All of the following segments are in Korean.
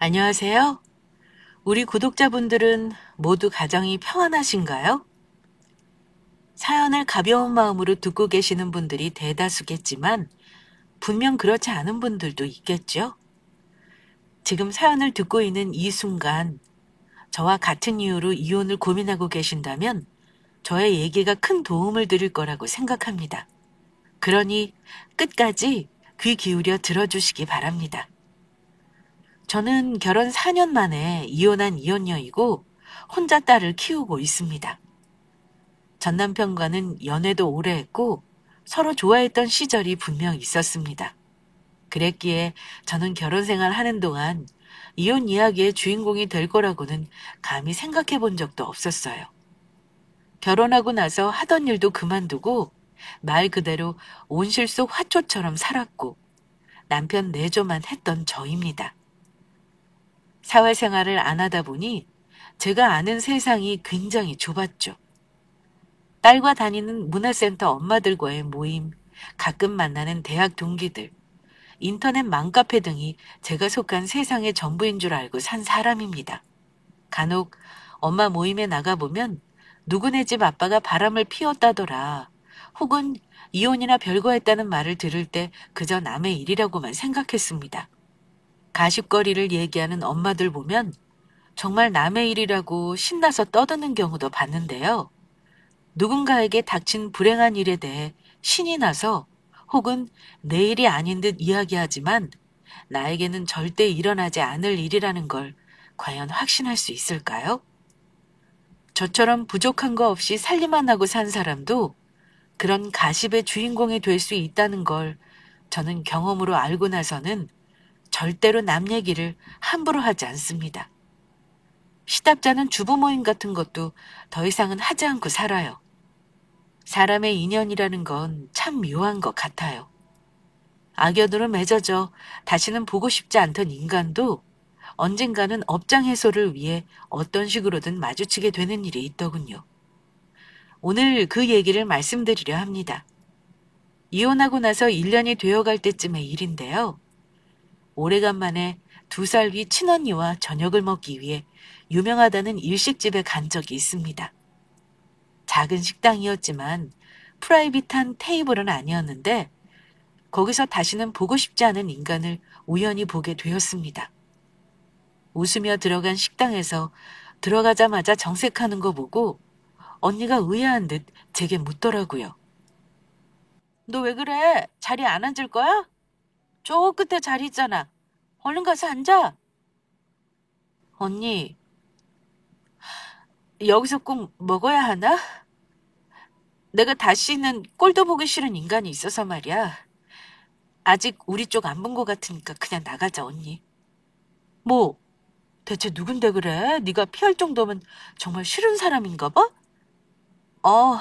안녕하세요. 우리 구독자분들은 모두 가정이 평안하신가요? 사연을 가벼운 마음으로 듣고 계시는 분들이 대다수겠지만 분명 그렇지 않은 분들도 있겠죠? 지금 사연을 듣고 있는 이 순간 저와 같은 이유로 이혼을 고민하고 계신다면 저의 얘기가 큰 도움을 드릴 거라고 생각합니다. 그러니 끝까지 귀 기울여 들어주시기 바랍니다. 저는 결혼 4년 만에 이혼한 이혼녀이고 혼자 딸을 키우고 있습니다. 전 남편과는 연애도 오래 했고 서로 좋아했던 시절이 분명 있었습니다. 그랬기에 저는 결혼 생활 하는 동안 이혼 이야기의 주인공이 될 거라고는 감히 생각해 본 적도 없었어요. 결혼하고 나서 하던 일도 그만두고 말 그대로 온실 속 화초처럼 살았고 남편 내조만 했던 저입니다. 사회생활을 안 하다 보니 제가 아는 세상이 굉장히 좁았죠. 딸과 다니는 문화센터 엄마들과의 모임, 가끔 만나는 대학 동기들, 인터넷 맘카페 등이 제가 속한 세상의 전부인 줄 알고 산 사람입니다. 간혹 엄마 모임에 나가보면 누구네 집 아빠가 바람을 피웠다더라, 혹은 이혼이나 별거했다는 말을 들을 때 그저 남의 일이라고만 생각했습니다. 가십거리를 얘기하는 엄마들 보면 정말 남의 일이라고 신나서 떠드는 경우도 봤는데요. 누군가에게 닥친 불행한 일에 대해 신이 나서 혹은 내 일이 아닌 듯 이야기하지만 나에게는 절대 일어나지 않을 일이라는 걸 과연 확신할 수 있을까요? 저처럼 부족한 거 없이 살림만 하고 산 사람도 그런 가십의 주인공이 될 수 있다는 걸 저는 경험으로 알고 나서는 절대로 남 얘기를 함부로 하지 않습니다. 시답잖은 주부 모임 같은 것도 더 이상은 하지 않고 살아요. 사람의 인연이라는 건 참 묘한 것 같아요. 악연으로 맺어져 다시는 보고 싶지 않던 인간도 언젠가는 업장 해소를 위해 어떤 식으로든 마주치게 되는 일이 있더군요. 오늘 그 얘기를 말씀드리려 합니다. 이혼하고 나서 1년이 되어갈 때쯤의 일인데요. 오래간만에 2살 위 친언니와 저녁을 먹기 위해 유명하다는 일식집에 간 적이 있습니다. 작은 식당이었지만 프라이빗한 테이블은 아니었는데 거기서 다시는 보고 싶지 않은 인간을 우연히 보게 되었습니다. 웃으며 들어간 식당에서 들어가자마자 정색하는 거 보고 언니가 의아한 듯 제게 묻더라고요. 너 왜 그래? 자리 안 앉을 거야? 저 끝에 자리 있잖아. 얼른 가서 앉아. 언니, 여기서 꼭 먹어야 하나? 내가 다시는 꼴도 보기 싫은 인간이 있어서 말이야. 아직 우리 쪽 안 본 것 같으니까 그냥 나가자, 언니. 뭐, 대체 누군데 그래? 네가 피할 정도면 정말 싫은 사람인가 봐? 어,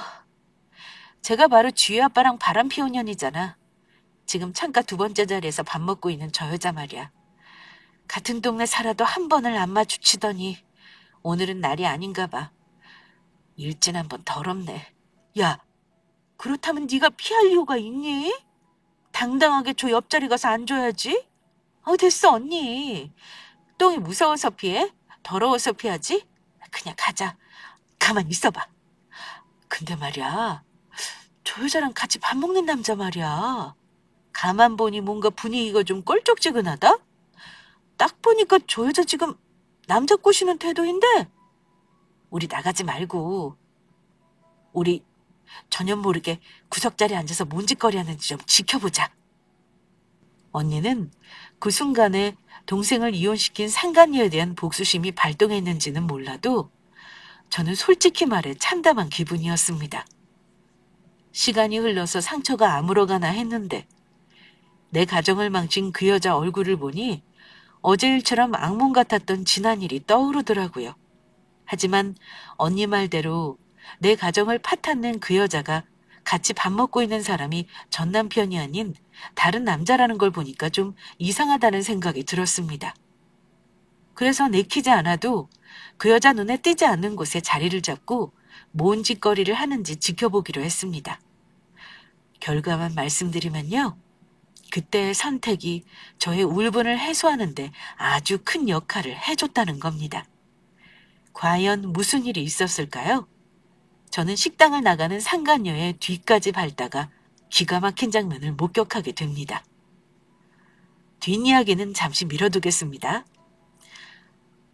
제가 바로 주희 아빠랑 바람 피운 년이잖아. 지금 창가 2번째 자리에서 밥 먹고 있는 저 여자 말이야. 같은 동네 살아도 한 번을 안 마주치더니 오늘은 날이 아닌가 봐. 일진 한번 더럽네. 야, 그렇다면 네가 피할 이유가 있니? 당당하게 저 옆자리 가서 앉아야지. 됐어, 언니. 똥이 무서워서 피해? 더러워서 피하지? 그냥 가자. 가만 있어봐. 근데 말이야, 저 여자랑 같이 밥 먹는 남자 말이야. 가만 보니 뭔가 분위기가 좀 껄쩍지근하다? 딱 보니까 저 여자 지금 남자 꼬시는 태도인데? 우리 나가지 말고 우리 전혀 모르게 구석자리에 앉아서 뭔짓거리 하는지 좀 지켜보자. 언니는 그 순간에 동생을 이혼시킨 상간녀에 대한 복수심이 발동했는지는 몰라도 저는 솔직히 말해 참담한 기분이었습니다. 시간이 흘러서 상처가 아물어가나 했는데 내 가정을 망친 그 여자 얼굴을 보니 어제 일처럼 악몽 같았던 지난 일이 떠오르더라고요. 하지만 언니 말대로 내 가정을 파탄낸 그 여자가 같이 밥 먹고 있는 사람이 전 남편이 아닌 다른 남자라는 걸 보니까 좀 이상하다는 생각이 들었습니다. 그래서 내키지 않아도 그 여자 눈에 띄지 않는 곳에 자리를 잡고 뭔 짓거리를 하는지 지켜보기로 했습니다. 결과만 말씀드리면요. 그때의 선택이 저의 울분을 해소하는데 아주 큰 역할을 해줬다는 겁니다. 과연 무슨 일이 있었을까요? 저는 식당을 나가는 상간녀의 뒤까지 밟다가 기가 막힌 장면을 목격하게 됩니다. 뒷이야기는 잠시 미뤄두겠습니다.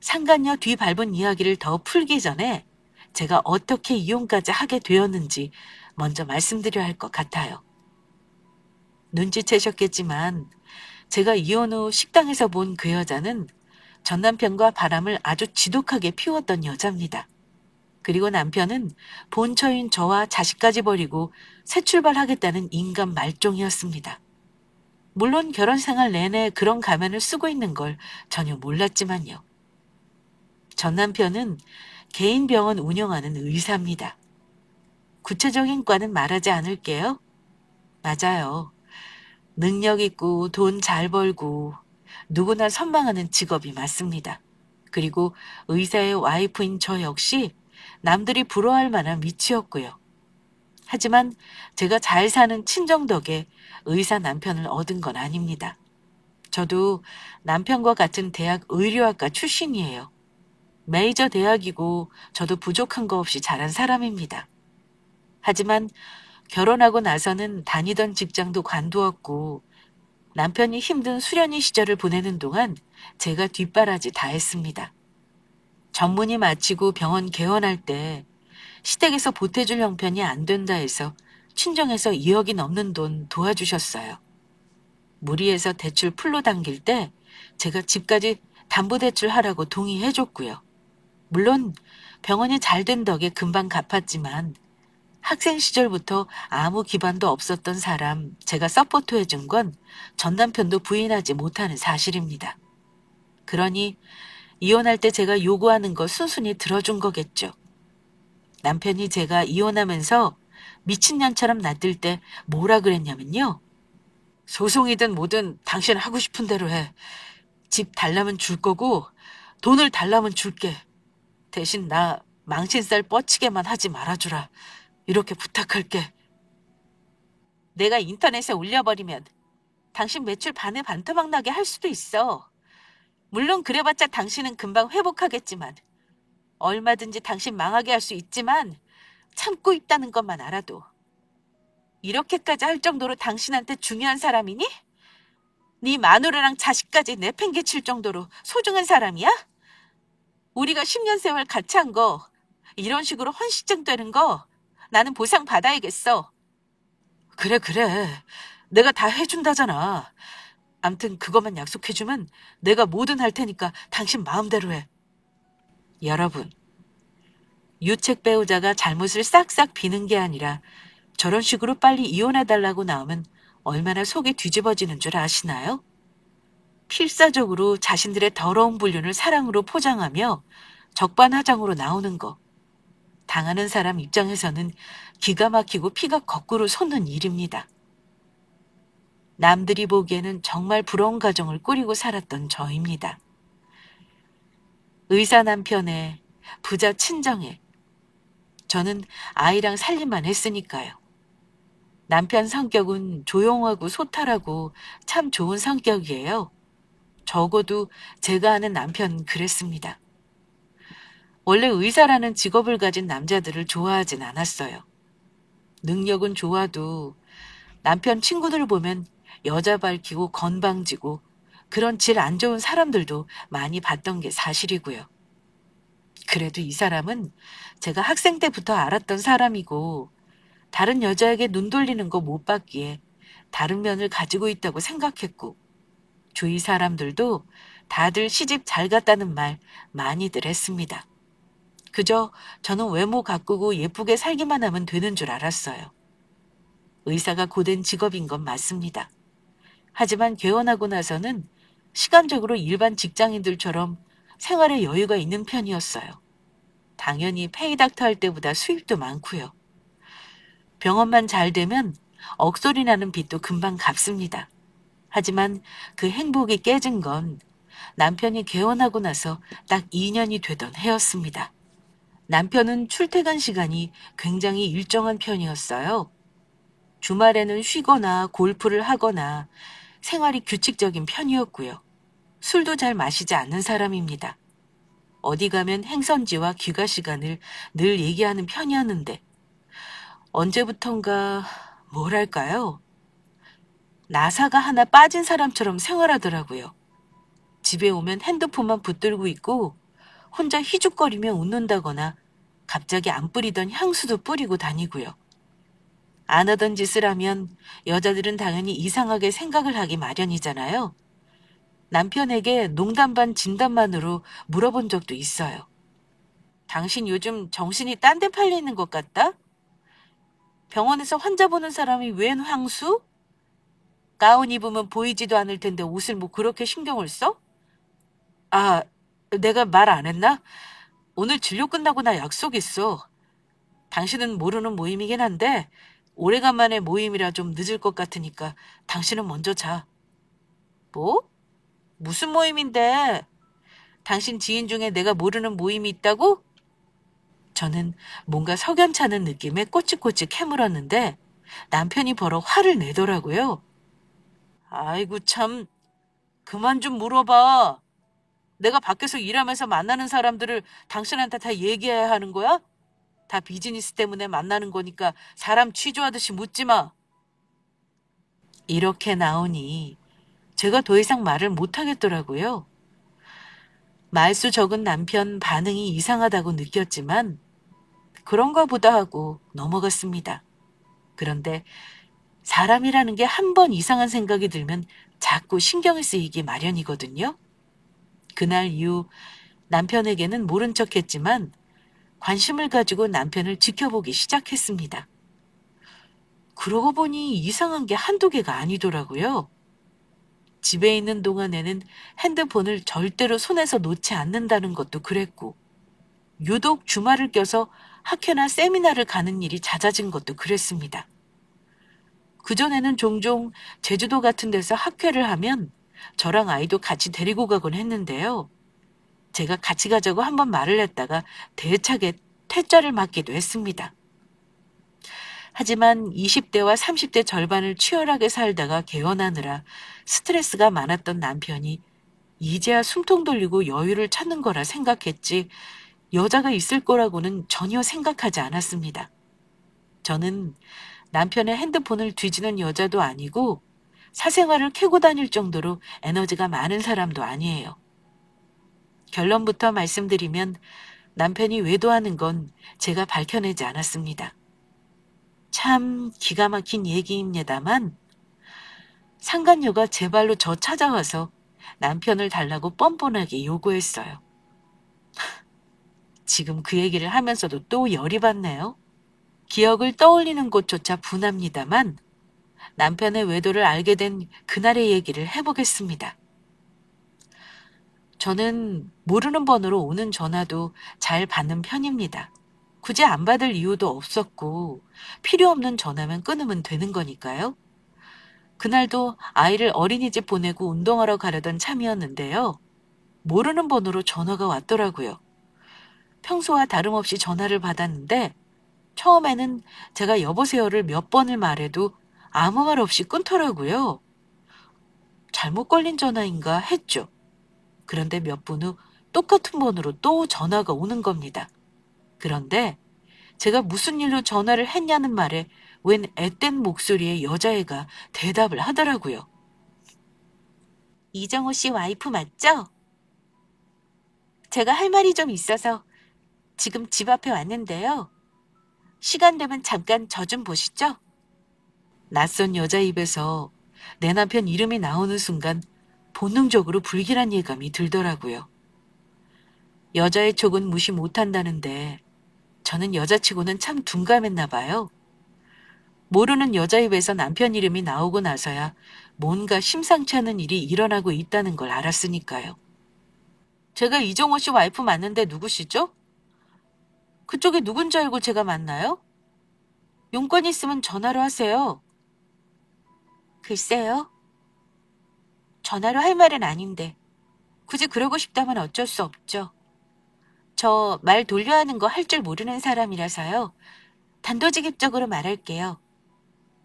상간녀 뒤 밟은 이야기를 더 풀기 전에 제가 어떻게 이혼까지 하게 되었는지 먼저 말씀드려야 할 것 같아요. 눈치채셨겠지만 제가 이혼 후 식당에서 본 그 여자는 전 남편과 바람을 아주 지독하게 피웠던 여자입니다. 그리고 남편은 본처인 저와 자식까지 버리고 새 출발하겠다는 인간 말종이었습니다. 물론 결혼 생활 내내 그런 가면을 쓰고 있는 걸 전혀 몰랐지만요. 전 남편은 개인 병원 운영하는 의사입니다. 구체적인 과는 말하지 않을게요. 맞아요. 능력 있고 돈 잘 벌고 누구나 선망하는 직업이 맞습니다. 그리고 의사의 와이프인 저 역시 남들이 부러워할 만한 위치였고요. 하지만 제가 잘 사는 친정 덕에 의사 남편을 얻은 건 아닙니다. 저도 남편과 같은 대학 의료학과 출신이에요. 메이저 대학이고 저도 부족한 거 없이 자란 사람입니다. 하지만 결혼하고 나서는 다니던 직장도 관두었고 남편이 힘든 수련의 시절을 보내는 동안 제가 뒷바라지 다 했습니다. 전문의 마치고 병원 개원할 때 시댁에서 보태줄 형편이 안 된다 해서 친정에서 2억이 넘는 돈 도와주셨어요. 무리해서 대출 풀로 당길 때 제가 집까지 담보대출 하라고 동의해줬고요. 물론 병원이 잘 된 덕에 금방 갚았지만 학생 시절부터 아무 기반도 없었던 사람 제가 서포트해준 건 전 남편도 부인하지 못하는 사실입니다. 그러니 이혼할 때 제가 요구하는 거 순순히 들어준 거겠죠. 남편이 제가 이혼하면서 미친년처럼 놔둘 때 뭐라 그랬냐면요. 소송이든 뭐든 당신 하고 싶은 대로 해. 집 달라면 줄 거고 돈을 달라면 줄게. 대신 나 망신살 뻗치게만 하지 말아주라. 이렇게 부탁할게. 내가 인터넷에 올려버리면 당신 매출 반에 반토막 나게 할 수도 있어. 물론 그래봤자 당신은 금방 회복하겠지만 얼마든지 당신 망하게 할 수 있지만 참고 있다는 것만 알아도. 이렇게까지 할 정도로 당신한테 중요한 사람이니? 네 마누라랑 자식까지 내팽개칠 정도로 소중한 사람이야? 우리가 10년 세월 같이 한 거, 이런 식으로 헌시증 되는 거 나는 보상 받아야겠어. 그래, 그래. 내가 다 해준다잖아. 암튼 그것만 약속해주면 내가 뭐든 할 테니까 당신 마음대로 해. 여러분, 유책 배우자가 잘못을 싹싹 비는 게 아니라 저런 식으로 빨리 이혼해달라고 나오면 얼마나 속이 뒤집어지는 줄 아시나요? 필사적으로 자신들의 더러운 불륜을 사랑으로 포장하며 적반하장으로 나오는 거. 당하는 사람 입장에서는 기가 막히고 피가 거꾸로 솟는 일입니다. 남들이 보기에는 정말 부러운 가정을 꾸리고 살았던 저입니다. 의사 남편에, 부자 친정에, 저는 아이랑 살림만 했으니까요. 남편 성격은 조용하고 소탈하고 참 좋은 성격이에요. 적어도 제가 아는 남편은 그랬습니다. 원래 의사라는 직업을 가진 남자들을 좋아하진 않았어요. 능력은 좋아도 남편 친구들 보면 여자 밝히고 건방지고 그런 질 안 좋은 사람들도 많이 봤던 게 사실이고요. 그래도 이 사람은 제가 학생 때부터 알았던 사람이고 다른 여자에게 눈 돌리는 거 못 봤기에 다른 면을 가지고 있다고 생각했고 주위 사람들도 다들 시집 잘 갔다는 말 많이들 했습니다. 그저 저는 외모 가꾸고 예쁘게 살기만 하면 되는 줄 알았어요. 의사가 고된 직업인 건 맞습니다. 하지만 개원하고 나서는 시간적으로 일반 직장인들처럼 생활에 여유가 있는 편이었어요. 당연히 페이닥터 할 때보다 수입도 많고요. 병원만 잘 되면 억소리 나는 빚도 금방 갚습니다. 하지만 그 행복이 깨진 건 남편이 개원하고 나서 딱 2년이 되던 해였습니다. 남편은 출퇴근 시간이 굉장히 일정한 편이었어요. 주말에는 쉬거나 골프를 하거나 생활이 규칙적인 편이었고요. 술도 잘 마시지 않는 사람입니다. 어디 가면 행선지와 귀가 시간을 늘 얘기하는 편이었는데 언제부턴가 뭐랄까요? 나사가 하나 빠진 사람처럼 생활하더라고요. 집에 오면 핸드폰만 붙들고 있고 혼자 희죽거리며 웃는다거나 갑자기 안 뿌리던 향수도 뿌리고 다니고요. 안 하던 짓을 하면 여자들은 당연히 이상하게 생각을 하기 마련이잖아요. 남편에게 농담 반 진담만으로 물어본 적도 있어요. 당신 요즘 정신이 딴 데 팔려 있는 것 같다? 병원에서 환자 보는 사람이 웬 향수? 가운 입으면 보이지도 않을 텐데 옷을 뭐 그렇게 신경을 써? 아, 내가 말 안 했나? 오늘 진료 끝나고 나 약속 있어. 당신은 모르는 모임이긴 한데 오래간만에 모임이라 좀 늦을 것 같으니까 당신은 먼저 자. 뭐? 무슨 모임인데? 당신 지인 중에 내가 모르는 모임이 있다고? 저는 뭔가 석연찮은 느낌에 꼬치꼬치 캐물었는데 남편이 벌어 화를 내더라고요. 아이고 참, 그만 좀 물어봐. 내가 밖에서 일하면서 만나는 사람들을 당신한테 다 얘기해야 하는 거야? 다 비즈니스 때문에 만나는 거니까 사람 취조하듯이 묻지 마. 이렇게 나오니 제가 더 이상 말을 못하겠더라고요. 말수 적은 남편 반응이 이상하다고 느꼈지만 그런가 보다 하고 넘어갔습니다. 그런데 사람이라는 게 한 번 이상한 생각이 들면 자꾸 신경을 쓰이기 마련이거든요. 그날 이후 남편에게는 모른 척했지만 관심을 가지고 남편을 지켜보기 시작했습니다. 그러고 보니 이상한 게 한두 개가 아니더라고요. 집에 있는 동안에는 핸드폰을 절대로 손에서 놓지 않는다는 것도 그랬고, 유독 주말을 껴서 학회나 세미나를 가는 일이 잦아진 것도 그랬습니다. 그전에는 종종 제주도 같은 데서 학회를 하면 저랑 아이도 같이 데리고 가곤 했는데요. 제가 같이 가자고 한번 말을 했다가 대차게 퇴짜를 맞기도 했습니다. 하지만 20대와 30대 절반을 치열하게 살다가 개원하느라 스트레스가 많았던 남편이 이제야 숨통 돌리고 여유를 찾는 거라 생각했지 여자가 있을 거라고는 전혀 생각하지 않았습니다. 저는 남편의 핸드폰을 뒤지는 여자도 아니고 사생활을 캐고 다닐 정도로 에너지가 많은 사람도 아니에요. 결론부터 말씀드리면 남편이 외도하는 건 제가 밝혀내지 않았습니다. 참 기가 막힌 얘기입니다만 상간녀가 제 발로 저 찾아와서 남편을 달라고 뻔뻔하게 요구했어요. 지금 그 얘기를 하면서도 또 열이 받네요. 기억을 떠올리는 곳조차 분합니다만 남편의 외도를 알게 된 그날의 얘기를 해보겠습니다. 저는 모르는 번호로 오는 전화도 잘 받는 편입니다. 굳이 안 받을 이유도 없었고 필요 없는 전화면 끊으면 되는 거니까요. 그날도 아이를 어린이집 보내고 운동하러 가려던 참이었는데요. 모르는 번호로 전화가 왔더라고요. 평소와 다름없이 전화를 받았는데 처음에는 제가 여보세요를 몇 번을 말해도 아무 말 없이 끊더라고요. 잘못 걸린 전화인가 했죠. 그런데 몇 분 후 똑같은 번호로 또 전화가 오는 겁니다. 그런데 제가 무슨 일로 전화를 했냐는 말에 웬 앳된 목소리의 여자애가 대답을 하더라고요. 이정호 씨 와이프 맞죠? 제가 할 말이 좀 있어서 지금 집 앞에 왔는데요. 시간 되면 잠깐 저 좀 보시죠. 낯선 여자 입에서 내 남편 이름이 나오는 순간 본능적으로 불길한 예감이 들더라고요. 여자의 촉은 무시 못한다는데 저는 여자치고는 참 둔감했나 봐요. 모르는 여자 입에서 남편 이름이 나오고 나서야 뭔가 심상치 않은 일이 일어나고 있다는 걸 알았으니까요. 제가 이정호 씨 와이프 맞는데 누구시죠? 그쪽에 누군지 알고 제가 맞나요? 용건 있으면 전화로 하세요. 글쎄요. 전화로 할 말은 아닌데 굳이 그러고 싶다면 어쩔 수 없죠. 저 말 돌려 하는 거 할 줄 모르는 사람이라서요. 단도직입적으로 말할게요.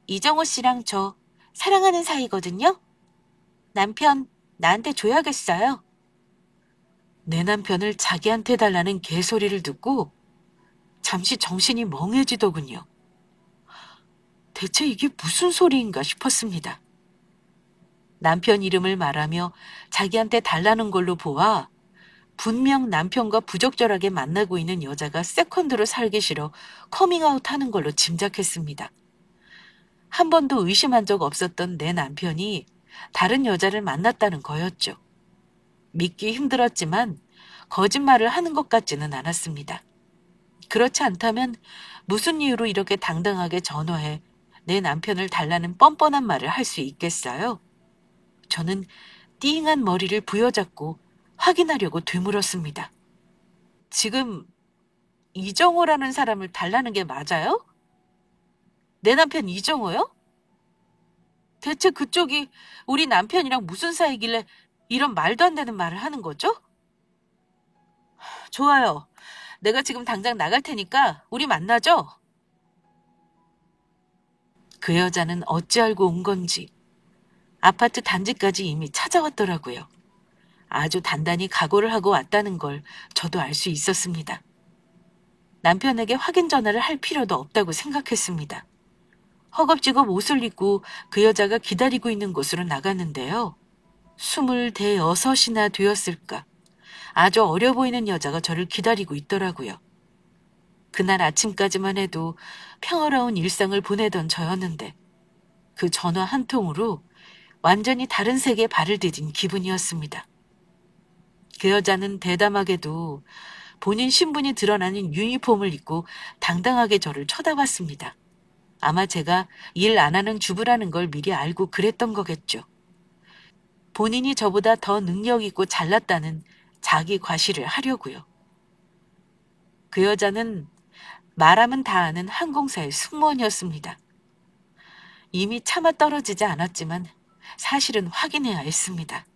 이정호 씨랑 저 사랑하는 사이거든요. 남편, 나한테 줘야겠어요. 내 남편을 자기한테 달라는 개소리를 듣고 잠시 정신이 멍해지더군요. 대체 이게 무슨 소리인가 싶었습니다. 남편 이름을 말하며 자기한테 달라는 걸로 보아 분명 남편과 부적절하게 만나고 있는 여자가 세컨드로 살기 싫어 커밍아웃 하는 걸로 짐작했습니다. 한 번도 의심한 적 없었던 내 남편이 다른 여자를 만났다는 거였죠. 믿기 힘들었지만 거짓말을 하는 것 같지는 않았습니다. 그렇지 않다면 무슨 이유로 이렇게 당당하게 전화해 내 남편을 달라는 뻔뻔한 말을 할 수 있겠어요? 저는 띵한 머리를 부여잡고 확인하려고 되물었습니다. 지금 이정호라는 사람을 달라는 게 맞아요? 내 남편 이정호요? 대체 그쪽이 우리 남편이랑 무슨 사이길래 이런 말도 안 되는 말을 하는 거죠? 좋아요. 내가 지금 당장 나갈 테니까 우리 만나죠? 그 여자는 어찌 알고 온 건지 아파트 단지까지 이미 찾아왔더라고요. 아주 단단히 각오를 하고 왔다는 걸 저도 알 수 있었습니다. 남편에게 확인 전화를 할 필요도 없다고 생각했습니다. 허겁지겁 옷을 입고 그 여자가 기다리고 있는 곳으로 나갔는데요. 26이나 되었을까. 아주 어려 보이는 여자가 저를 기다리고 있더라고요. 그날 아침까지만 해도 평화로운 일상을 보내던 저였는데 그 전화 한 통으로 완전히 다른 세계에 발을 디딘 기분이었습니다. 그 여자는 대담하게도 본인 신분이 드러나는 유니폼을 입고 당당하게 저를 쳐다봤습니다. 아마 제가 일 안 하는 주부라는 걸 미리 알고 그랬던 거겠죠. 본인이 저보다 더 능력 있고 잘났다는 자기 과시를 하려고요. 그 여자는 말하면 다 아는 항공사의 승무원이었습니다. 이미 차마 떨어지지 않았지만 사실은 확인해야 했습니다.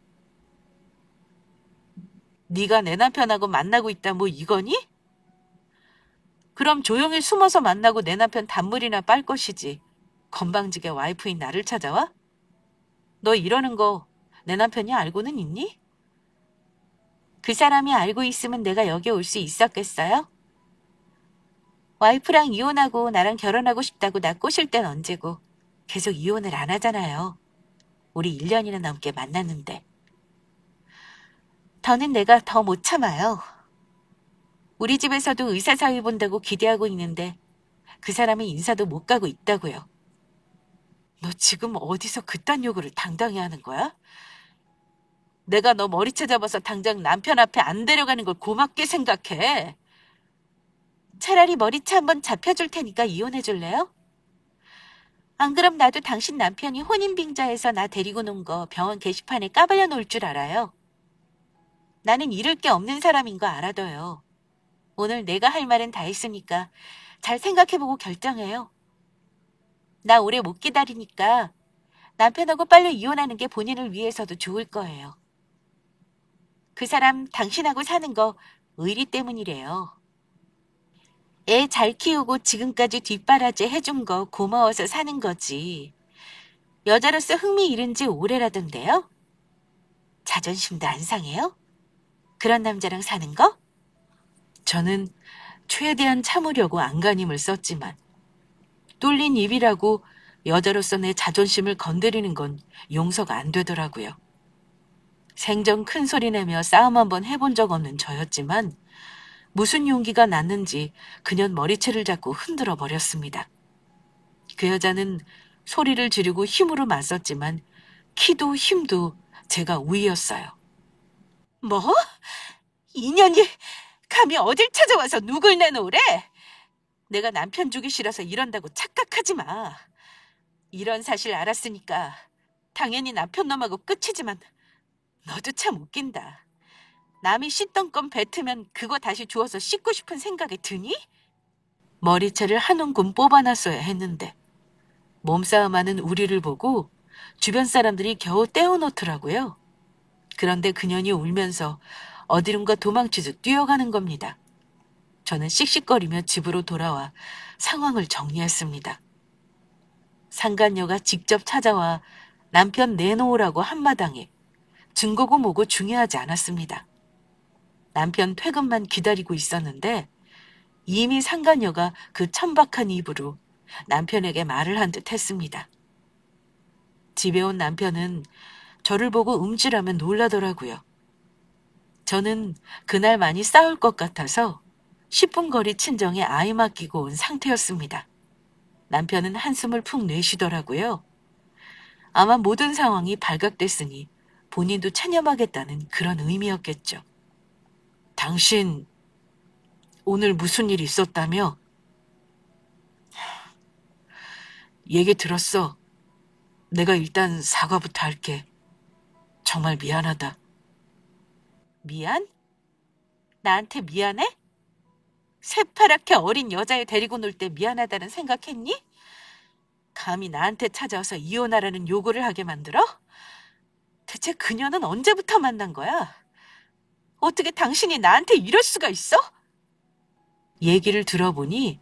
네가 내 남편하고 만나고 있다 뭐 이거니? 그럼 조용히 숨어서 만나고 내 남편 단물이나 빨 것이지. 건방지게 와이프인 나를 찾아와? 너 이러는 거 내 남편이 알고는 있니? 그 사람이 알고 있으면 내가 여기 올 수 있었겠어요? 와이프랑 이혼하고 나랑 결혼하고 싶다고 나 꼬실 땐 언제고 계속 이혼을 안 하잖아요. 우리 1년이나 넘게 만났는데. 더는 내가 더 못 참아요. 우리 집에서도 의사 사위 본다고 기대하고 있는데 그 사람은 인사도 못 가고 있다고요. 너 지금 어디서 그딴 요구를 당당히 하는 거야? 내가 너 머리채 잡아서 당장 남편 앞에 안 데려가는 걸 고맙게 생각해. 차라리 머리채 한번 잡혀줄 테니까 이혼해 줄래요? 안 그럼 나도 당신 남편이 혼인빙자해서 나 데리고 논 거 병원 게시판에 까발려 놓을 줄 알아요. 나는 잃을 게 없는 사람인 거 알아둬요. 오늘 내가 할 말은 다 했으니까 잘 생각해보고 결정해요. 나 오래 못 기다리니까 남편하고 빨리 이혼하는 게 본인을 위해서도 좋을 거예요. 그 사람 당신하고 사는 거 의리 때문이래요. 애 잘 키우고 지금까지 뒷바라지 해준 거 고마워서 사는 거지. 여자로서 흥미 잃은 지 오래라던데요? 자존심도 안 상해요? 그런 남자랑 사는 거? 저는 최대한 참으려고 안간힘을 썼지만 뚫린 입이라고 여자로서 내 자존심을 건드리는 건 용서가 안 되더라고요. 생전 큰 소리 내며 싸움 한번 해본 적 없는 저였지만 무슨 용기가 났는지 그년 머리채를 잡고 흔들어 버렸습니다. 그 여자는 소리를 지르고 힘으로 맞섰지만 키도 힘도 제가 우위였어요. 뭐? 인연이 감히 어딜 찾아와서 누굴 내놓으래? 내가 남편 주기 싫어서 이런다고 착각하지 마. 이런 사실 알았으니까 당연히 남편 놈하고 끝이지만 너도 참 웃긴다. 남이 씻던 건 뱉으면 그거 다시 주워서 씻고 싶은 생각이 드니? 머리채를 한 움큼 뽑아놨어야 했는데 몸싸움하는 우리를 보고 주변 사람들이 겨우 떼어놓더라고요. 그런데 그년이 울면서 어디론가 도망치듯 뛰어가는 겁니다. 저는 씩씩거리며 집으로 돌아와 상황을 정리했습니다. 상간녀가 직접 찾아와 남편 내놓으라고 한마당에 증거고 뭐고 중요하지 않았습니다. 남편 퇴근만 기다리고 있었는데 이미 상간녀가 그 천박한 입으로 남편에게 말을 한 듯 했습니다. 집에 온 남편은 저를 보고 움찔하며 놀라더라고요. 저는 그날 많이 싸울 것 같아서 10분 거리 친정에 아이 맡기고 온 상태였습니다. 남편은 한숨을 푹 내쉬더라고요. 아마 모든 상황이 발각됐으니 본인도 체념하겠다는 그런 의미였겠죠. 당신 오늘 무슨 일 있었다며? 얘기 들었어. 내가 일단 사과부터 할게. 정말 미안하다. 미안? 나한테 미안해? 새파랗게 어린 여자애 데리고 놀 때 미안하다는 생각했니? 감히 나한테 찾아와서 이혼하라는 요구를 하게 만들어? 대체 그녀는 언제부터 만난 거야? 어떻게 당신이 나한테 이럴 수가 있어? 얘기를 들어보니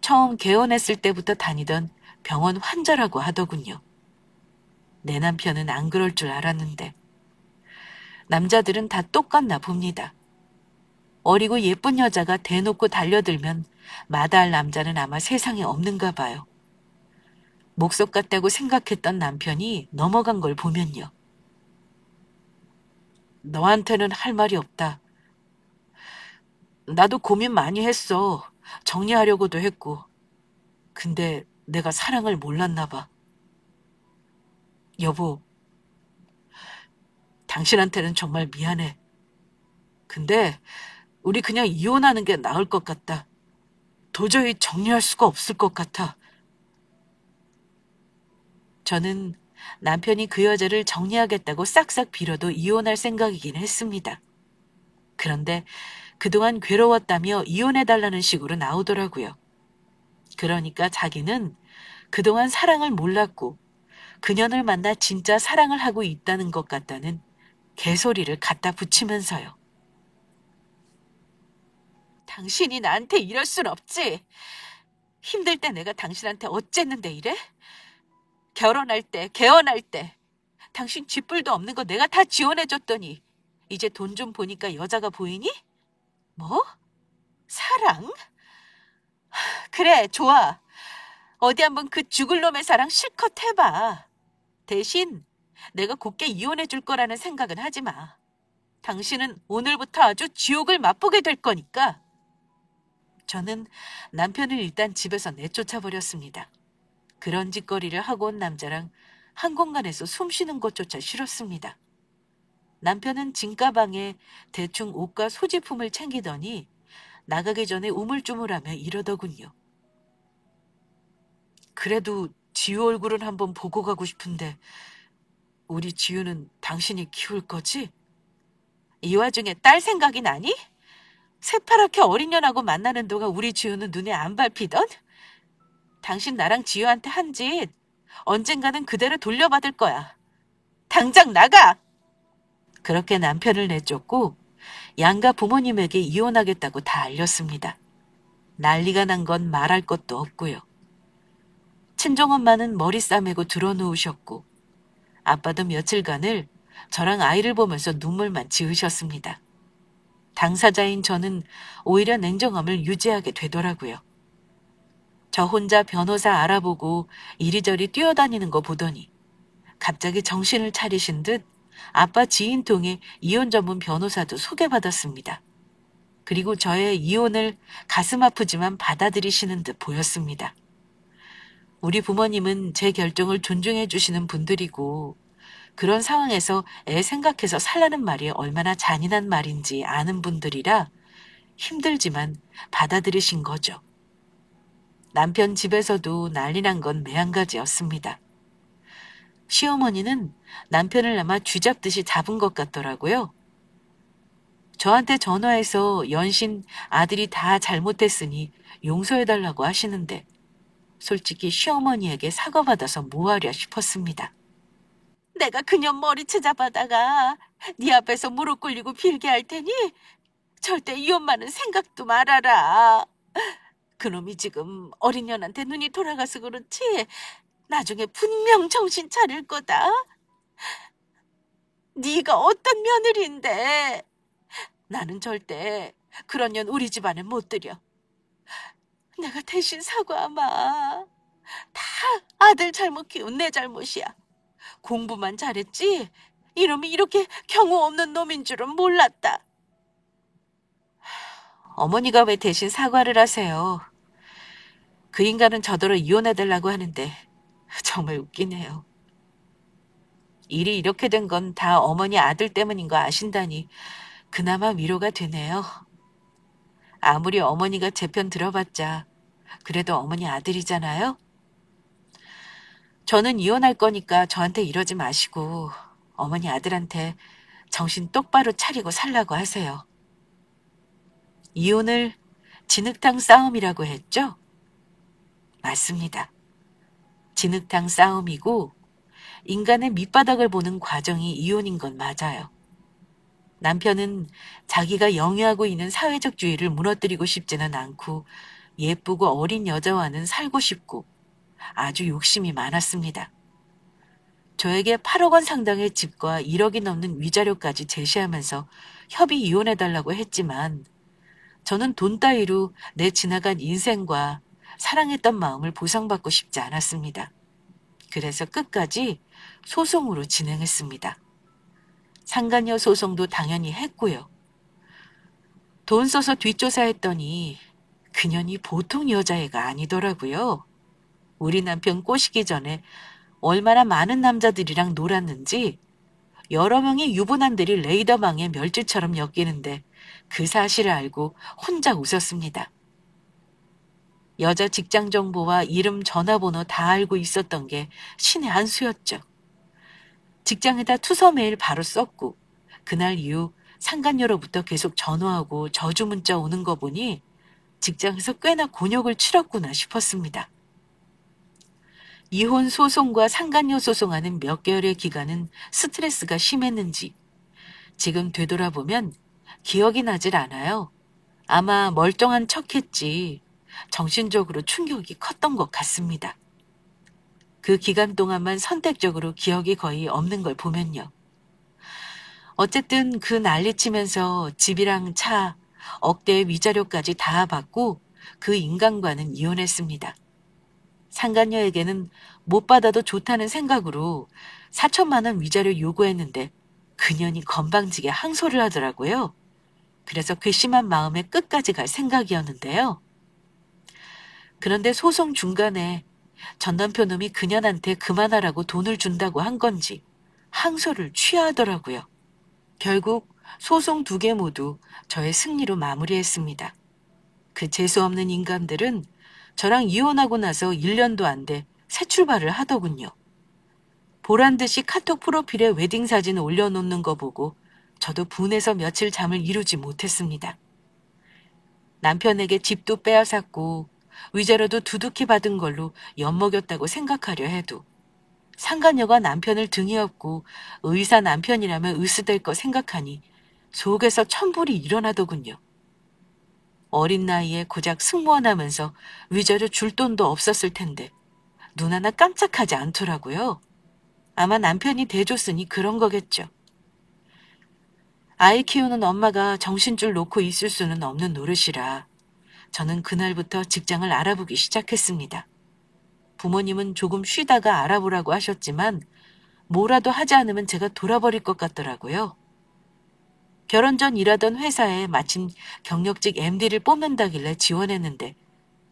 처음 개원했을 때부터 다니던 병원 환자라고 하더군요. 내 남편은 안 그럴 줄 알았는데 남자들은 다 똑같나 봅니다. 어리고 예쁜 여자가 대놓고 달려들면 마다할 남자는 아마 세상에 없는가 봐요. 목석 같다고 생각했던 남편이 넘어간 걸 보면요. 너한테는 할 말이 없다. 나도 고민 많이 했어. 정리하려고도 했고. 근데 내가 사랑을 몰랐나 봐. 여보, 당신한테는 정말 미안해. 근데 우리 그냥 이혼하는 게 나을 것 같다. 도저히 정리할 수가 없을 것 같아. 저는 남편이 그 여자를 정리하겠다고 싹싹 빌어도 이혼할 생각이긴 했습니다. 그런데 그동안 괴로웠다며 이혼해달라는 식으로 나오더라고요. 그러니까 자기는 그동안 사랑을 몰랐고 그년을 만나 진짜 사랑을 하고 있다는 것 같다는 개소리를 갖다 붙이면서요. 당신이 나한테 이럴 순 없지. 힘들 때 내가 당신한테 어쨌는데 이래? 결혼할 때, 개원할 때 당신 쥐뿔도 없는 거 내가 다 지원해줬더니 이제 돈 좀 보니까 여자가 보이니? 뭐? 사랑? 그래, 좋아. 어디 한번 그 죽을 놈의 사랑 실컷 해봐. 대신 내가 곱게 이혼해 줄 거라는 생각은 하지 마. 당신은 오늘부터 아주 지옥을 맛보게 될 거니까. 저는 남편을 일단 집에서 내쫓아 버렸습니다. 그런 짓거리를 하고 온 남자랑 한 공간에서 숨 쉬는 것조차 싫었습니다. 남편은 진가방에 대충 옷과 소지품을 챙기더니 나가기 전에 우물쭈물하며 이러더군요. 그래도 지우 얼굴은 한번 보고 가고 싶은데 우리 지우는 당신이 키울 거지? 이 와중에 딸 생각이 나니? 새파랗게 어린 년하고 만나는 동안 우리 지우는 눈에 안 밟히던? 당신 나랑 지우한테 한 짓 언젠가는 그대로 돌려받을 거야. 당장 나가! 그렇게 남편을 내쫓고 양가 부모님에게 이혼하겠다고 다 알렸습니다. 난리가 난 건 말할 것도 없고요. 친정엄마는 머리 싸매고 드러누우셨고 아빠도 며칠간을 저랑 아이를 보면서 눈물만 지으셨습니다. 당사자인 저는 오히려 냉정함을 유지하게 되더라고요. 저 혼자 변호사 알아보고 이리저리 뛰어다니는 거 보더니 갑자기 정신을 차리신 듯 아빠 지인 통해 이혼 전문 변호사도 소개받았습니다. 그리고 저의 이혼을 가슴 아프지만 받아들이시는 듯 보였습니다. 우리 부모님은 제 결정을 존중해 주시는 분들이고 그런 상황에서 애 생각해서 살라는 말이 얼마나 잔인한 말인지 아는 분들이라 힘들지만 받아들이신 거죠. 남편 집에서도 난리 난 건 매한가지였습니다. 시어머니는 남편을 아마 쥐잡듯이 잡은 것 같더라고요. 저한테 전화해서 연신 아들이 다 잘못했으니 용서해달라고 하시는데 솔직히 시어머니에게 사과받아서 뭐하랴 싶었습니다. 내가 그년 머리채 잡아다가 네 앞에서 무릎 꿇리고 빌게 할 테니 절대 이혼만은 생각도 말아라. 그놈이 지금 어린 년한테 눈이 돌아가서 그렇지 나중에 분명 정신 차릴 거다. 네가 어떤 며느리인데. 나는 절대 그런 년 우리 집안에 못 들여. 내가 대신 사과하마. 다 아들 잘못 키운 내 잘못이야. 공부만 잘했지 이놈이 이렇게 경우 없는 놈인 줄은 몰랐다. 어머니가 왜 대신 사과를 하세요? 그 인간은 저더러 이혼해달라고 하는데 정말 웃기네요. 일이 이렇게 된 건 다 어머니 아들 때문인 거 아신다니 그나마 위로가 되네요. 아무리 어머니가 제 편 들어봤자 그래도 어머니 아들이잖아요. 저는 이혼할 거니까 저한테 이러지 마시고 어머니 아들한테 정신 똑바로 차리고 살라고 하세요. 이혼을 진흙탕 싸움이라고 했죠? 맞습니다. 진흙탕 싸움이고 인간의 밑바닥을 보는 과정이 이혼인 건 맞아요. 남편은 자기가 영위하고 있는 사회적 주의를 무너뜨리고 싶지는 않고 예쁘고 어린 여자와는 살고 싶고 아주 욕심이 많았습니다. 저에게 8억 원 상당의 집과 1억이 넘는 위자료까지 제시하면서 협의 이혼해달라고 했지만 저는 돈 따위로 내 지나간 인생과 사랑했던 마음을 보상받고 싶지 않았습니다. 그래서 끝까지 소송으로 진행했습니다. 상간녀 소송도 당연히 했고요. 돈 써서 뒷조사했더니 그년이 보통 여자애가 아니더라고요. 우리 남편 꼬시기 전에 얼마나 많은 남자들이랑 놀았는지 여러 명의 유부남들이 레이더망에 멸치처럼 엮이는데 그 사실을 알고 혼자 웃었습니다. 여자 직장 정보와 이름 전화번호 다 알고 있었던 게 신의 한 수였죠. 직장에다 투서 메일 바로 썼고 그날 이후 상간녀로부터 계속 전화하고 저주 문자 오는 거 보니 직장에서 꽤나 곤욕을 치렀구나 싶었습니다. 이혼 소송과 상간녀 소송하는 몇 개월의 기간은 스트레스가 심했는지 지금 되돌아보면 기억이 나질 않아요. 아마 멀쩡한 척했지 정신적으로 충격이 컸던 것 같습니다. 그 기간 동안만 선택적으로 기억이 거의 없는 걸 보면요. 어쨌든 그 난리치면서 집이랑 차, 억대의 위자료까지 다 받고 그 인간과는 이혼했습니다. 상간녀에게는 못 받아도 좋다는 생각으로 4천만 원 위자료 요구했는데 그년이 건방지게 항소를 하더라고요. 그래서 괘씸한 마음에 끝까지 갈 생각이었는데요. 그런데 소송 중간에 전 남편 놈이 그년한테 그만하라고 돈을 준다고 한 건지 항소를 취하하더라고요. 결국 소송 2개 모두 저의 승리로 마무리했습니다. 그 재수없는 인간들은 저랑 이혼하고 나서 1년도 안 돼 새 출발을 하더군요. 보란 듯이 카톡 프로필에 웨딩 사진 올려놓는 거 보고 저도 분해서 며칠 잠을 이루지 못했습니다. 남편에게 집도 빼앗았고 위자료도 두둑히 받은 걸로 엿먹였다고 생각하려 해도 상간녀가 남편을 등에 업고 의사 남편이라면 으스댈 거 생각하니 속에서 천불이 일어나더군요. 어린 나이에 고작 승무원하면서 위자료 줄 돈도 없었을 텐데 눈 하나 깜짝하지 않더라고요. 아마 남편이 대줬으니 그런 거겠죠. 아이 키우는 엄마가 정신줄 놓고 있을 수는 없는 노릇이라 저는 그날부터 직장을 알아보기 시작했습니다. 부모님은 조금 쉬다가 알아보라고 하셨지만 뭐라도 하지 않으면 제가 돌아버릴 것 같더라고요. 결혼 전 일하던 회사에 마침 경력직 MD를 뽑는다길래 지원했는데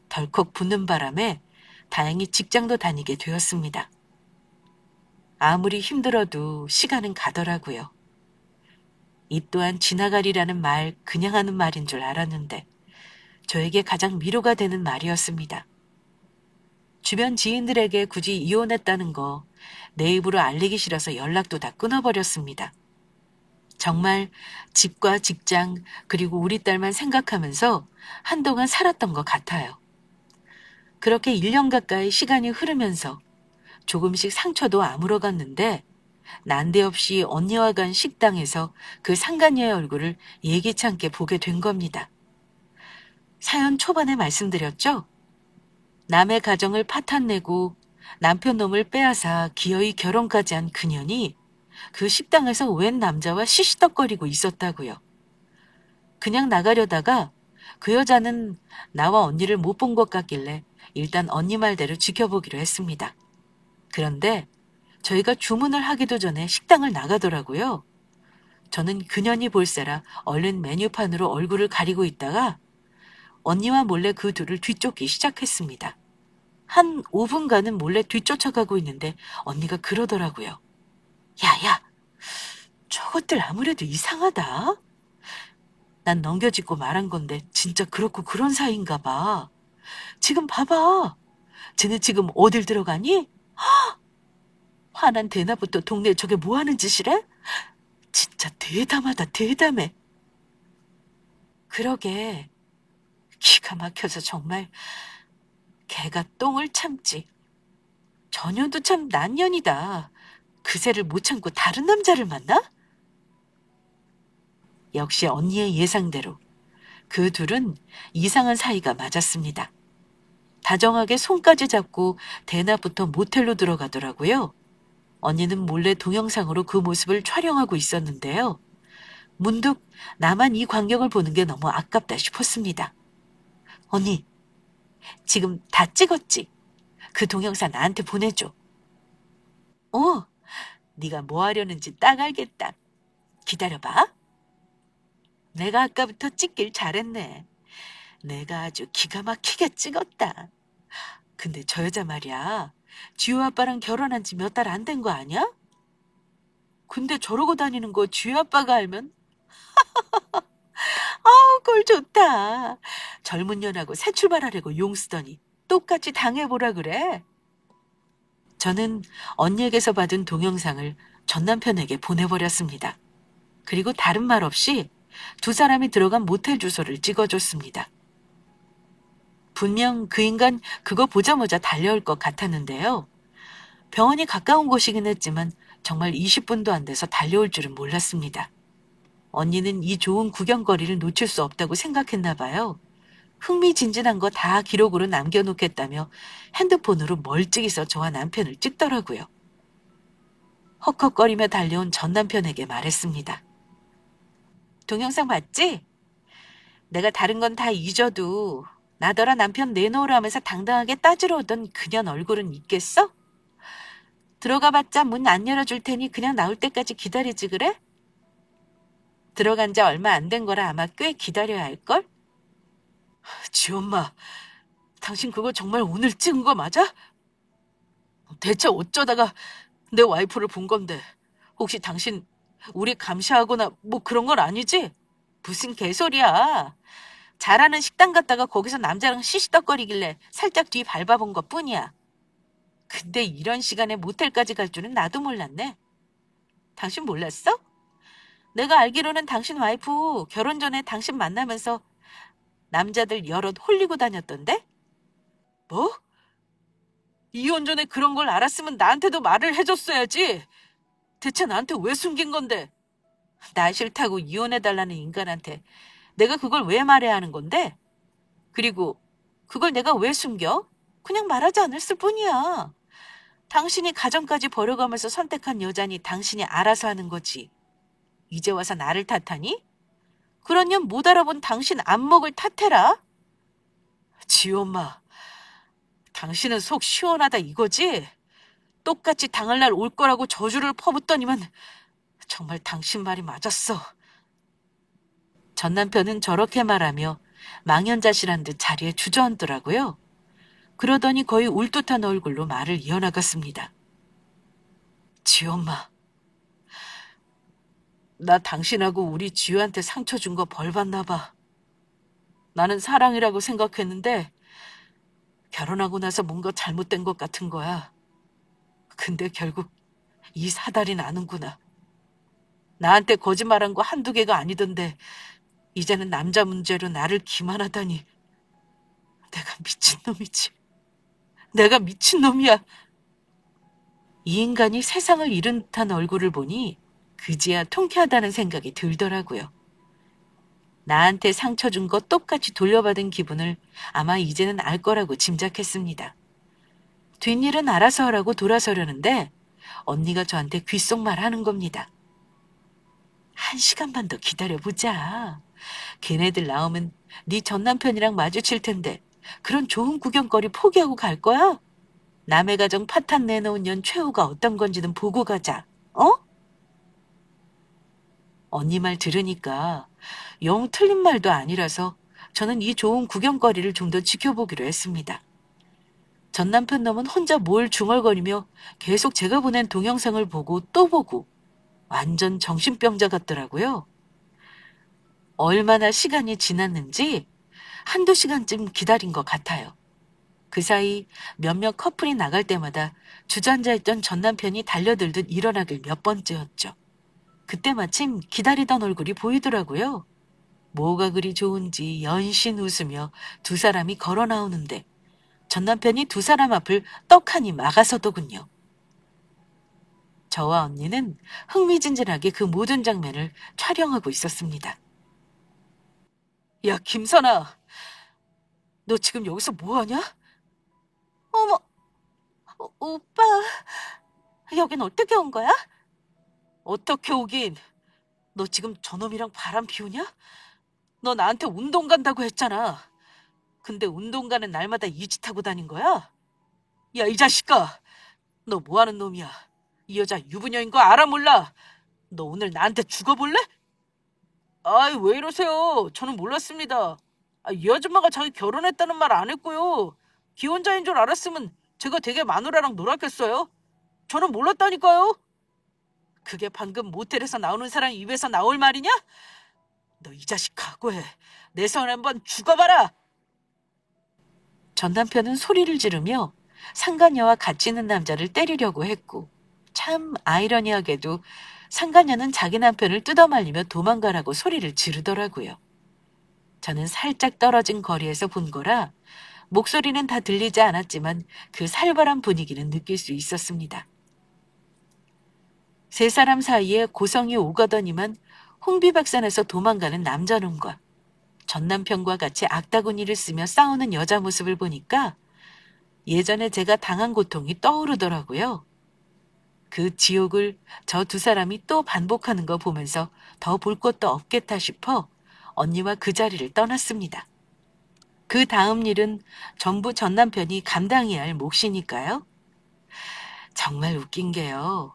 덜컥 붙는 바람에 다행히 직장도 다니게 되었습니다. 아무리 힘들어도 시간은 가더라고요. 이 또한 지나가리라는 말 그냥 하는 말인 줄 알았는데 저에게 가장 위로가 되는 말이었습니다. 주변 지인들에게 굳이 이혼했다는 거 내 입으로 알리기 싫어서 연락도 다 끊어버렸습니다. 정말 집과 직장 그리고 우리 딸만 생각하면서 한동안 살았던 것 같아요. 그렇게 1년 가까이 시간이 흐르면서 조금씩 상처도 아물어갔는데 난데없이 언니와 간 식당에서 그 상간녀의 얼굴을 예기치 않게 보게 된 겁니다. 사연 초반에 말씀드렸죠? 남의 가정을 파탄내고 남편 놈을 빼앗아 기어이 결혼까지 한 그년이 그 식당에서 웬 남자와 시시덕거리고 있었다고요. 그냥 나가려다가 그 여자는 나와 언니를 못 본 것 같길래 일단 언니 말대로 지켜보기로 했습니다. 그런데 저희가 주문을 하기도 전에 식당을 나가더라고요. 저는 그년이 볼세라 얼른 메뉴판으로 얼굴을 가리고 있다가 언니와 몰래 그 둘을 뒤쫓기 시작했습니다. 한 5분간은 몰래 뒤쫓아가고 있는데 언니가 그러더라고요. 야야, 저것들 아무래도 이상하다. 난 넘겨짚고 말한 건데 진짜 그렇고 그런 사이인가 봐. 지금 봐봐. 쟤네 지금 어딜 들어가니? 화난 대나부터 동네에 저게 뭐 하는 짓이래? 진짜 대담하다, 대담해. 그러게. 기가 막혀서 정말 개가 똥을 참지. 전혀도 참 난년이다. 그새를 못 참고 다른 남자를 만나? 역시 언니의 예상대로 그 둘은 이상한 사이가 맞았습니다. 다정하게 손까지 잡고 대낮부터 모텔로 들어가더라고요. 언니는 몰래 동영상으로 그 모습을 촬영하고 있었는데요. 문득 나만 이 광경을 보는 게 너무 아깝다 싶었습니다. 언니, 지금 다 찍었지? 그 동영상 나한테 보내줘. 어, 네가 뭐 하려는지 딱 알겠다. 기다려봐. 내가 아까부터 찍길 잘했네. 내가 아주 기가 막히게 찍었다. 근데 저 여자 말이야. 지우 아빠랑 결혼한 지 몇 달 안 된 거 아니야? 근데 저러고 다니는 거 지우 아빠가 알면 꼴 좋다. 젊은 년하고 새 출발하려고 용 쓰더니 똑같이 당해보라 그래. 저는 언니에게서 받은 동영상을 전 남편에게 보내버렸습니다. 그리고 다른 말 없이 두 사람이 들어간 모텔 주소를 찍어줬습니다. 분명 그 인간 그거 보자마자 달려올 것 같았는데요. 병원이 가까운 곳이긴 했지만 정말 20분도 안 돼서 달려올 줄은 몰랐습니다. 언니는 이 좋은 구경거리를 놓칠 수 없다고 생각했나 봐요. 흥미진진한 거 다 기록으로 남겨놓겠다며 핸드폰으로 멀찍이서 저와 남편을 찍더라고요. 헉헉거리며 달려온 전 남편에게 말했습니다. 동영상 봤지? 내가 다른 건 다 잊어도 나더러 남편 내놓으라 하면서 당당하게 따지러 오던 그년 얼굴은 있겠어? 들어가봤자 문 안 열어줄 테니 그냥 나올 때까지 기다리지 그래? 들어간 지 얼마 안 된 거라 아마 꽤 기다려야 할걸? 지엄마, 당신 그거 정말 오늘 찍은 거 맞아? 대체 어쩌다가 내 와이프를 본 건데 혹시 당신 우리 감시하거나 뭐 그런 건 아니지? 무슨 개소리야. 잘하는 식당 갔다가 거기서 남자랑 시시덕거리길래 살짝 뒤 밟아본 것뿐이야. 근데 이런 시간에 모텔까지 갈 줄은 나도 몰랐네. 당신 몰랐어? 내가 알기로는 당신 와이프 결혼 전에 당신 만나면서 남자들 여럿 홀리고 다녔던데? 뭐? 이혼 전에 그런 걸 알았으면 나한테도 말을 해줬어야지. 대체 나한테 왜 숨긴 건데? 나 싫다고 이혼해달라는 인간한테 내가 그걸 왜 말해야 하는 건데? 그리고 그걸 내가 왜 숨겨? 그냥 말하지 않았을 뿐이야. 당신이 가정까지 버려가면서 선택한 여자니 당신이 알아서 하는 거지. 이제 와서 나를 탓하니? 그런 년 못 알아본 당신 안목을 탓해라. 지우 엄마, 당신은 속 시원하다 이거지? 똑같이 당할 날 올 거라고 저주를 퍼붓더니만 정말 당신 말이 맞았어. 전 남편은 저렇게 말하며 망연자실한 듯 자리에 주저앉더라고요. 그러더니 거의 울듯한 얼굴로 말을 이어나갔습니다. 지우 엄마, 나 당신하고 우리 지우한테 상처 준 거 벌 받나 봐. 나는 사랑이라고 생각했는데 결혼하고 나서 뭔가 잘못된 것 같은 거야. 근데 결국 이 사달이 나는구나. 나한테 거짓말한 거 한두 개가 아니던데 이제는 남자 문제로 나를 기만하다니. 내가 미친놈이지. 내가 미친놈이야. 이 인간이 세상을 잃은 듯한 얼굴을 보니 그지야 통쾌하다는 생각이 들더라고요. 나한테 상처 준 거 똑같이 돌려받은 기분을 아마 이제는 알 거라고 짐작했습니다. 뒷일은 알아서 하라고 돌아서려는데 언니가 저한테 귓속말 하는 겁니다. 1시간만 더 기다려보자. 걔네들 나오면 네 전남편이랑 마주칠 텐데 그런 좋은 구경거리 포기하고 갈 거야? 남의 가정 파탄 내놓은 년 최후가 어떤 건지는 보고 가자. 어? 언니 말 들으니까 영 틀린 말도 아니라서 저는 이 좋은 구경거리를 좀 더 지켜보기로 했습니다. 전 남편 놈은 혼자 뭘 중얼거리며 계속 제가 보낸 동영상을 보고 또 보고 완전 정신병자 같더라고요. 얼마나 시간이 지났는지 한두 시간쯤 기다린 것 같아요. 그 사이 몇몇 커플이 나갈 때마다 주저앉아있던 전 남편이 달려들듯 일어나길 몇 번째였죠. 그때 마침 기다리던 얼굴이 보이더라고요. 뭐가 그리 좋은지 연신 웃으며 두 사람이 걸어 나오는데 전 남편이 두 사람 앞을 떡하니 막아서더군요. 저와 언니는 흥미진진하게 그 모든 장면을 촬영하고 있었습니다. 야, 김선아, 너 지금 여기서 뭐하냐? 어머, 오빠, 여긴 어떻게 온 거야? 어떻게 오긴? 너 지금 저놈이랑 바람 피우냐? 너 나한테 운동 간다고 했잖아. 근데 운동 가는 날마다 이 짓 하고 다닌 거야? 야, 이 자식아, 너 뭐하는 놈이야? 이 여자 유부녀인 거 알아 몰라? 너 오늘 나한테 죽어볼래? 아이, 왜 이러세요? 저는 몰랐습니다. 이 아줌마가 자기 결혼했다는 말 안 했고요. 기혼자인 줄 알았으면 제가 되게 마누라랑 놀았겠어요? 저는 몰랐다니까요. 그게 방금 모텔에서 나오는 사람 입에서 나올 말이냐? 너 이 자식 각오해. 내 손 한번 죽어봐라. 전 남편은 소리를 지르며 상간녀와 같이 있는 남자를 때리려고 했고 참 아이러니하게도 상간녀는 자기 남편을 뜯어말리며 도망가라고 소리를 지르더라고요. 저는 살짝 떨어진 거리에서 본 거라 목소리는 다 들리지 않았지만 그 살벌한 분위기는 느낄 수 있었습니다. 세 사람 사이에 고성이 오가더니만 홍비박산에서 도망가는 남자놈과 전 남편과 같이 악다구니를 쓰며 싸우는 여자 모습을 보니까 예전에 제가 당한 고통이 떠오르더라고요. 그 지옥을 저 두 사람이 또 반복하는 거 보면서 더 볼 것도 없겠다 싶어 언니와 그 자리를 떠났습니다. 그 다음 일은 전부 전 남편이 감당해야 할 몫이니까요. 정말 웃긴 게요.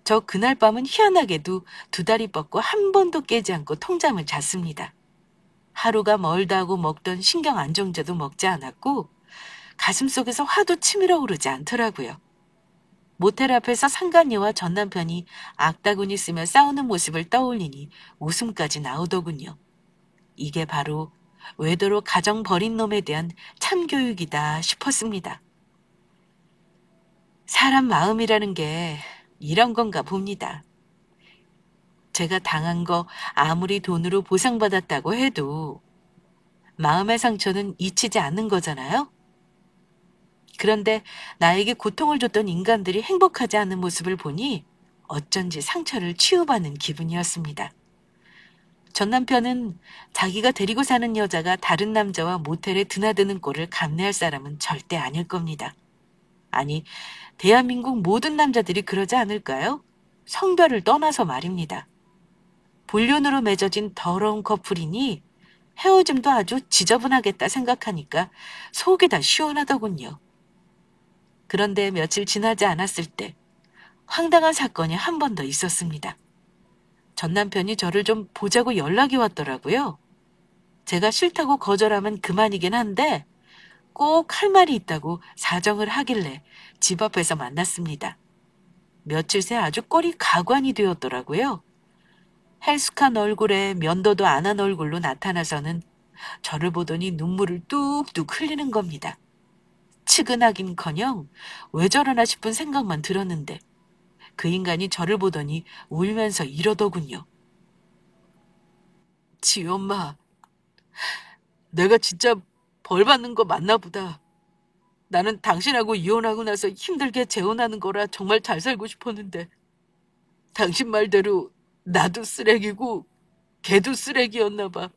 저 그날 밤은 희한하게도 두 다리 뻗고 한 번도 깨지 않고 통잠을 잤습니다. 하루가 멀다 하고 먹던 신경 안정제도 먹지 않았고 가슴속에서 화도 치밀어 오르지 않더라고요. 모텔 앞에서 상간녀와 전 남편이 악다구니 쓰며 싸우는 모습을 떠올리니 웃음까지 나오더군요. 이게 바로 외도로 가정 버린 놈에 대한 참교육이다 싶었습니다. 사람 마음이라는 게 이런 건가 봅니다. 제가 당한 거 아무리 돈으로 보상받았다고 해도 마음의 상처는 잊히지 않는 거잖아요? 그런데 나에게 고통을 줬던 인간들이 행복하지 않은 모습을 보니 어쩐지 상처를 치유받는 기분이었습니다. 전 남편은 자기가 데리고 사는 여자가 다른 남자와 모텔에 드나드는 꼴을 감내할 사람은 절대 아닐 겁니다. 아니, 대한민국 모든 남자들이 그러지 않을까요? 성별을 떠나서 말입니다. 본륜으로 맺어진 더러운 커플이니 헤어짐도 아주 지저분하겠다 생각하니까 속이 다 시원하더군요. 그런데 며칠 지나지 않았을 때 황당한 사건이 한 번 더 있었습니다. 전 남편이 저를 좀 보자고 연락이 왔더라고요. 제가 싫다고 거절하면 그만이긴 한데 꼭 할 말이 있다고 사정을 하길래 집 앞에서 만났습니다. 며칠 새 아주 꼴이 가관이 되었더라고요. 헬스칸 얼굴에 면도도 안 한 얼굴로 나타나서는 저를 보더니 눈물을 뚝뚝 흘리는 겁니다. 측은하긴커녕 왜 저러나 싶은 생각만 들었는데 그 인간이 저를 보더니 울면서 이러더군요. 지희 엄마, 내가 진짜 벌 받는 거 맞나 보다. 나는 당신하고 이혼하고 나서 힘들게 재혼하는 거라 정말 잘 살고 싶었는데 당신 말대로 나도 쓰레기고 걔도 쓰레기였나 봐.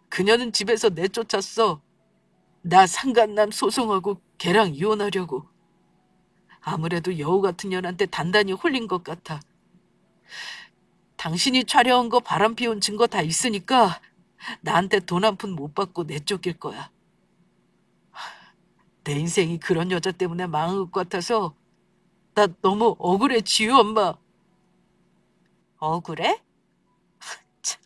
그녀는 집에서 내쫓았어. 나 상간남 소송하고 걔랑 이혼하려고. 아무래도 여우 같은 년한테 단단히 홀린 것 같아. 당신이 촬영한 거 바람 피운 증거 다 있으니까 나한테 돈 한 푼 못 받고 내쫓길 거야. 내 인생이 그런 여자 때문에 망한 것 같아서 나 너무 억울해, 지유 엄마. 억울해? 참.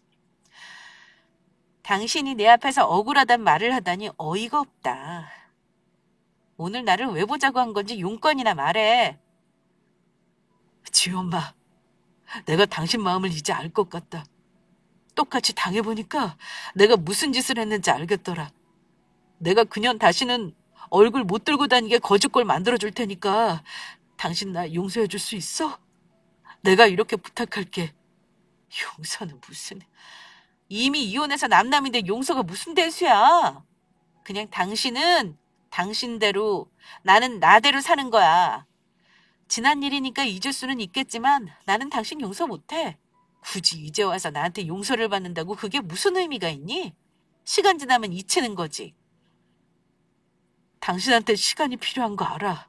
당신이 내 앞에서 억울하단 말을 하다니 어이가 없다. 오늘 나를 왜 보자고 한 건지 용건이나 말해. 지유 엄마, 내가 당신 마음을 이제 알 것 같다. 똑같이 당해보니까 내가 무슨 짓을 했는지 알겠더라. 내가 그년 다시는 얼굴 못 들고 다니게 거짓골 만들어줄 테니까 당신 나 용서해줄 수 있어? 내가 이렇게 부탁할게. 용서는 무슨... 이미 이혼해서 남남인데 용서가 무슨 대수야. 그냥 당신은 당신대로, 나는 나대로 사는 거야. 지난 일이니까 잊을 수는 있겠지만 나는 당신 용서 못해. 굳이 이제 와서 나한테 용서를 받는다고 그게 무슨 의미가 있니? 시간 지나면 잊히는 거지. 당신한테 시간이 필요한 거 알아.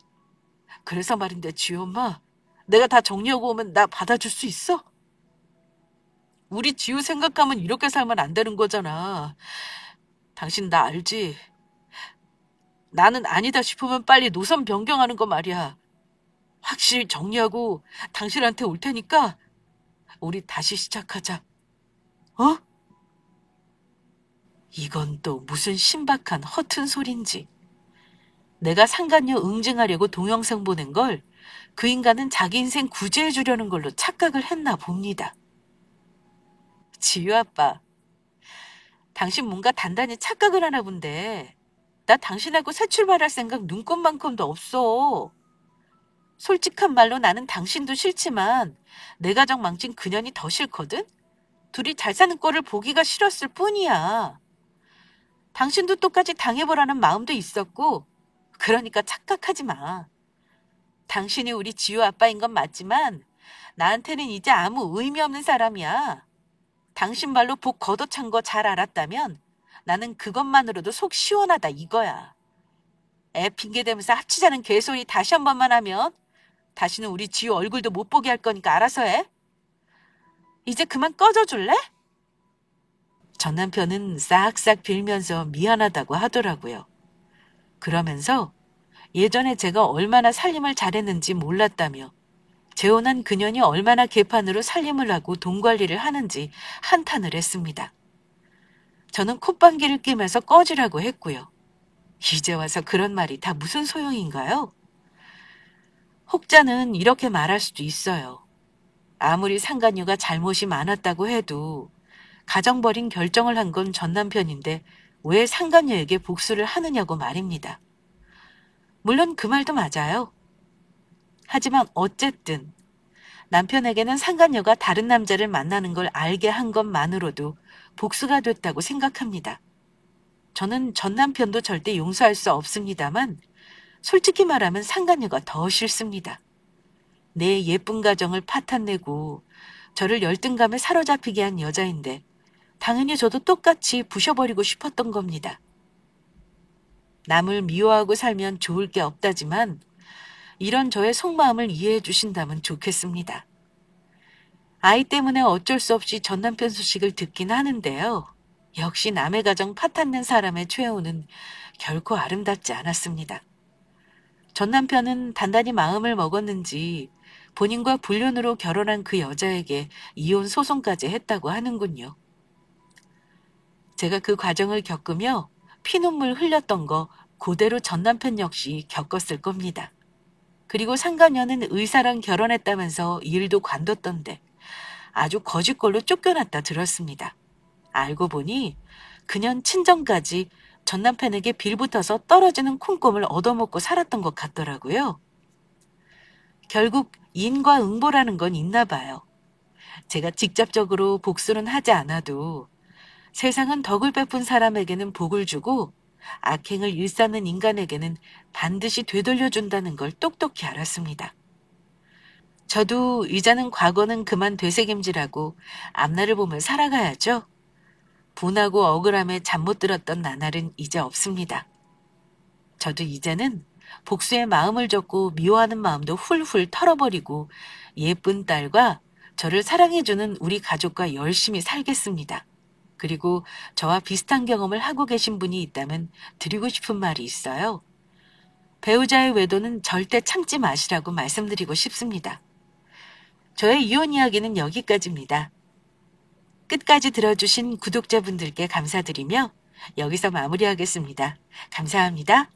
그래서 말인데 지우 엄마, 내가 다 정리하고 오면 나 받아줄 수 있어? 우리 지우 생각하면 이렇게 살면 안 되는 거잖아. 당신 나 알지? 나는 아니다 싶으면 빨리 노선 변경하는 거 말이야. 확실히 정리하고 당신한테 올 테니까 우리 다시 시작하자. 어? 이건 또 무슨 신박한 허튼 소린지. 내가 상간녀 응징하려고 동영상 보낸 걸 그 인간은 자기 인생 구제해 주려는 걸로 착각을 했나 봅니다. 지유 아빠, 당신 뭔가 단단히 착각을 하나 본데 나 당신하고 새 출발할 생각 눈꼽만큼도 없어. 솔직한 말로 나는 당신도 싫지만 내 가정 망친 그년이 더 싫거든? 둘이 잘 사는 꼴을 보기가 싫었을 뿐이야. 당신도 똑같이 당해보라는 마음도 있었고, 그러니까 착각하지 마. 당신이 우리 지우 아빠인 건 맞지만 나한테는 이제 아무 의미 없는 사람이야. 당신 말로 복 걷어찬 거 잘 알았다면 나는 그것만으로도 속 시원하다 이거야. 애 핑계대면서 합치자는 개소리 다시 한 번만 하면 다시는 우리 지우 얼굴도 못 보게 할 거니까 알아서 해. 이제 그만 꺼져줄래? 전 남편은 싹싹 빌면서 미안하다고 하더라고요. 그러면서 예전에 제가 얼마나 살림을 잘했는지 몰랐다며 재혼한 그년이 얼마나 개판으로 살림을 하고 돈 관리를 하는지 한탄을 했습니다. 저는 콧방귀를 뀌면서 꺼지라고 했고요. 이제 와서 그런 말이 다 무슨 소용인가요? 혹자는 이렇게 말할 수도 있어요. 아무리 상간녀가 잘못이 많았다고 해도 가정 버린 결정을 한 건 전 남편인데 왜 상간녀에게 복수를 하느냐고 말입니다. 물론 그 말도 맞아요. 하지만 어쨌든 남편에게는 상간녀가 다른 남자를 만나는 걸 알게 한 것만으로도 복수가 됐다고 생각합니다. 저는 전 남편도 절대 용서할 수 없습니다만 솔직히 말하면 상간녀가 더 싫습니다. 내 예쁜 가정을 파탄내고 저를 열등감에 사로잡히게 한 여자인데 당연히 저도 똑같이 부셔버리고 싶었던 겁니다. 남을 미워하고 살면 좋을 게 없다지만 이런 저의 속마음을 이해해 주신다면 좋겠습니다. 아이 때문에 어쩔 수 없이 전 남편 소식을 듣긴 하는데요. 역시 남의 가정 파탄낸 사람의 최후는 결코 아름답지 않았습니다. 전 남편은 단단히 마음을 먹었는지 본인과 불륜으로 결혼한 그 여자에게 이혼 소송까지 했다고 하는군요. 제가 그 과정을 겪으며 피눈물 흘렸던 거 그대로 전 남편 역시 겪었을 겁니다. 그리고 상간녀는 의사랑 결혼했다면서 일도 관뒀던데 아주 거짓골로 쫓겨났다 들었습니다. 알고 보니 그년 친정까지 전 남편에게 빌붙어서 떨어지는 콩고물 얻어먹고 살았던 것 같더라고요. 결국 인과응보라는 건 있나 봐요. 제가 직접적으로 복수는 하지 않아도 세상은 덕을 베푼 사람에게는 복을 주고 악행을 일삼는 인간에게는 반드시 되돌려준다는 걸 똑똑히 알았습니다. 저도 이제는 과거는 그만 되새김질하고 앞날을 보며 살아가야죠. 분하고 억울함에 잠 못 들었던 나날은 이제 없습니다. 저도 이제는 복수의 마음을 접고 미워하는 마음도 훌훌 털어버리고 예쁜 딸과 저를 사랑해주는 우리 가족과 열심히 살겠습니다. 그리고 저와 비슷한 경험을 하고 계신 분이 있다면 드리고 싶은 말이 있어요. 배우자의 외도는 절대 참지 마시라고 말씀드리고 싶습니다. 저의 이혼 이야기는 여기까지입니다. 끝까지 들어주신 구독자분들께 감사드리며 여기서 마무리하겠습니다. 감사합니다.